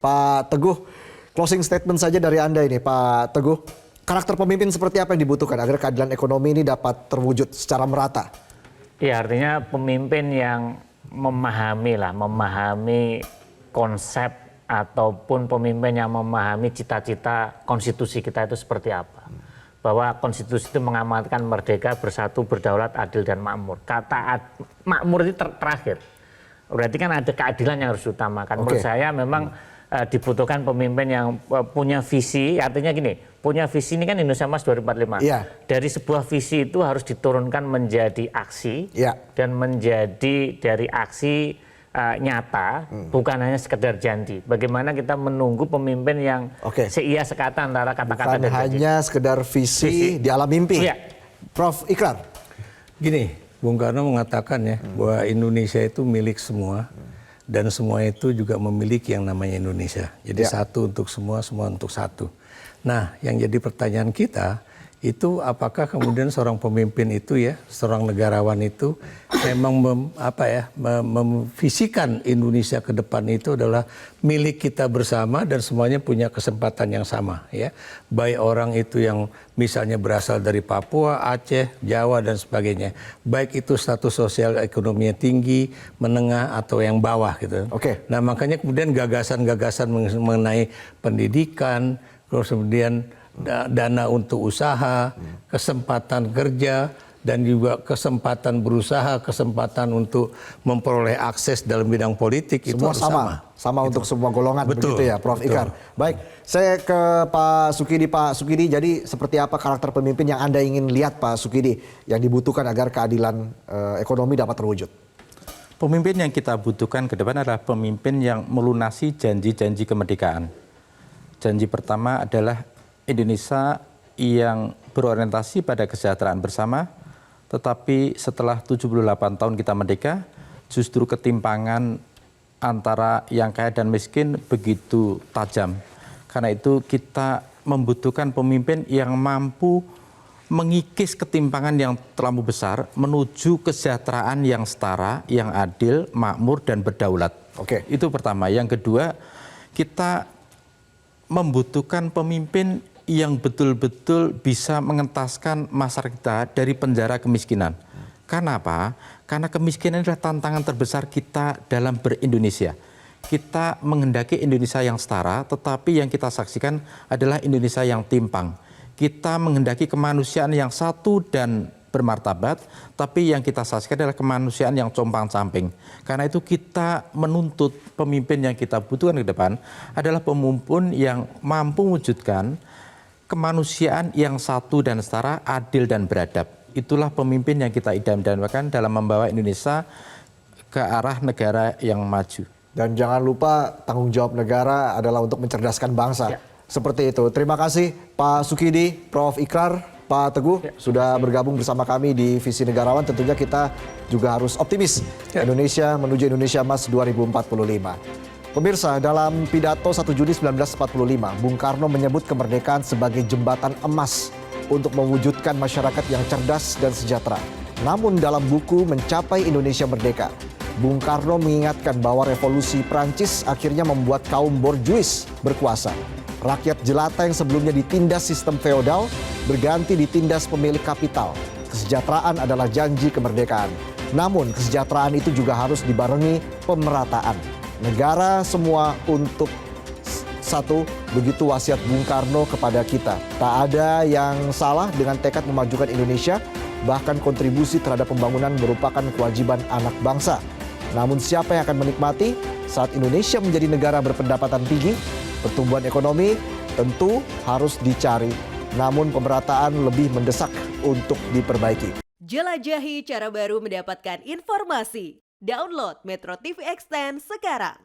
Pak Teguh, closing statement saja dari Anda ini, Pak Teguh. Karakter pemimpin seperti apa yang dibutuhkan agar keadilan ekonomi ini dapat terwujud secara merata? Ya, artinya pemimpin yang memahami konsep ataupun pemimpin yang memahami cita-cita konstitusi kita itu seperti apa. Bahwa konstitusi itu mengamanatkan merdeka, bersatu, berdaulat, adil, dan makmur. Kata makmur itu terakhir. Berarti kan ada keadilan yang harus diutamakan. Menurut saya memang dibutuhkan pemimpin yang punya visi, artinya gini, punya visi ini kan Indonesia Emas 2045. Ya. Dari sebuah visi itu harus diturunkan menjadi aksi, ya, dan menjadi dari aksi nyata, bukan hanya sekedar janji. Bagaimana kita menunggu pemimpin yang seia sekata antara kata-kata dan janji. Bukan hanya sekedar visi di alam mimpi. Ya. Prof. Ikrar. Gini, Bung Karno mengatakan ya, bahwa Indonesia itu milik semua. Dan semua itu juga memiliki yang namanya Indonesia. Jadi satu untuk semua, semua untuk satu. Nah, yang jadi pertanyaan kita, itu apakah kemudian seorang pemimpin itu ya, seorang negarawan itu memang memvisikan Indonesia ke depan itu adalah milik kita bersama dan semuanya punya kesempatan yang sama ya. Baik orang itu yang misalnya berasal dari Papua, Aceh, Jawa dan sebagainya. Baik itu status sosial ekonominya tinggi, menengah atau yang bawah gitu. Nah, makanya kemudian gagasan-gagasan mengenai pendidikan, terus kemudian dana untuk usaha, kesempatan kerja, dan juga kesempatan berusaha, kesempatan untuk memperoleh akses dalam bidang politik. Semua itu sama untuk semua golongan. Betul, begitu ya, Prof. Ikrar. Baik, saya ke Pak Sukidi. Pak Sukidi, jadi seperti apa karakter pemimpin yang Anda ingin lihat, Pak Sukidi, yang dibutuhkan agar keadilan ekonomi dapat terwujud? Pemimpin yang kita butuhkan ke depan adalah pemimpin yang melunasi janji-janji kemerdekaan. Janji pertama adalah Indonesia yang berorientasi pada kesejahteraan bersama, tetapi setelah 78 tahun kita merdeka, justru ketimpangan antara yang kaya dan miskin begitu tajam. Karena itu kita membutuhkan pemimpin yang mampu mengikis ketimpangan yang terlalu besar menuju kesejahteraan yang setara, yang adil, makmur, dan berdaulat. Itu pertama. Yang kedua, kita membutuhkan pemimpin yang betul-betul bisa mengentaskan masyarakat kita dari penjara kemiskinan. Karena apa? Karena kemiskinan adalah tantangan terbesar kita dalam ber-Indonesia. Kita menghendaki Indonesia yang setara, tetapi yang kita saksikan adalah Indonesia yang timpang. Kita menghendaki kemanusiaan yang satu dan bermartabat, tapi yang kita saksikan adalah kemanusiaan yang compang-camping. Karena itu kita menuntut pemimpin yang kita butuhkan ke depan adalah pemimpin yang mampu mewujudkan kemanusiaan yang satu dan setara, adil dan beradab. Itulah pemimpin yang kita idam-idamkan dalam membawa Indonesia ke arah negara yang maju. Dan jangan lupa tanggung jawab negara adalah untuk mencerdaskan bangsa. Seperti itu. Terima kasih Pak Sukidi, Prof. Ikrar, Pak Teguh sudah bergabung bersama kami di Visi Negarawan. Tentunya kita juga harus optimis. Indonesia menuju Indonesia Emas 2045. Pemirsa, dalam pidato 1 Juni 1945, Bung Karno menyebut kemerdekaan sebagai jembatan emas untuk mewujudkan masyarakat yang cerdas dan sejahtera. Namun dalam buku Mencapai Indonesia Merdeka, Bung Karno mengingatkan bahwa revolusi Prancis akhirnya membuat kaum borjuis berkuasa. Rakyat jelata yang sebelumnya ditindas sistem feodal berganti ditindas pemilik kapital. Kesejahteraan adalah janji kemerdekaan. Namun kesejahteraan itu juga harus dibarengi pemerataan. Negara semua untuk satu, begitu wasiat Bung Karno kepada kita. Tak ada yang salah dengan tekad memajukan Indonesia, bahkan kontribusi terhadap pembangunan merupakan kewajiban anak bangsa. Namun siapa yang akan menikmati saat Indonesia menjadi negara berpendapatan tinggi? Pertumbuhan ekonomi tentu harus dicari, namun pemerataan lebih mendesak untuk diperbaiki. Jelajahi cara baru mendapatkan informasi. Download Metro TV Extend sekarang.